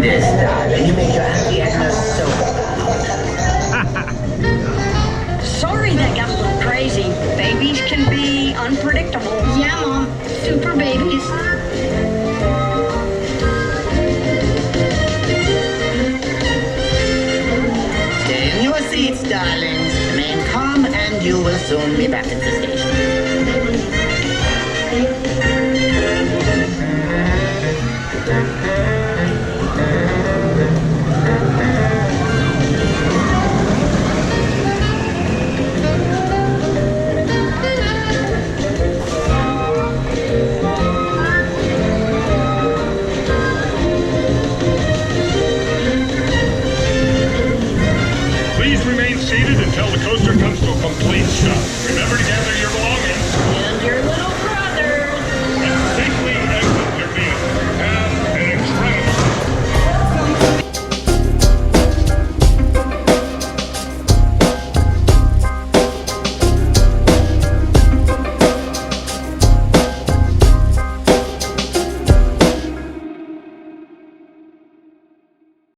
this, darling. You make your Auntie Edna so proud. Sorry that got a little crazy. Babies can be unpredictable. Yeah, Mom. Super babies. Stay in your seats, darlings. Remain calm and you will soon be back at the station. Please remain seated until the coaster comes to a complete stop.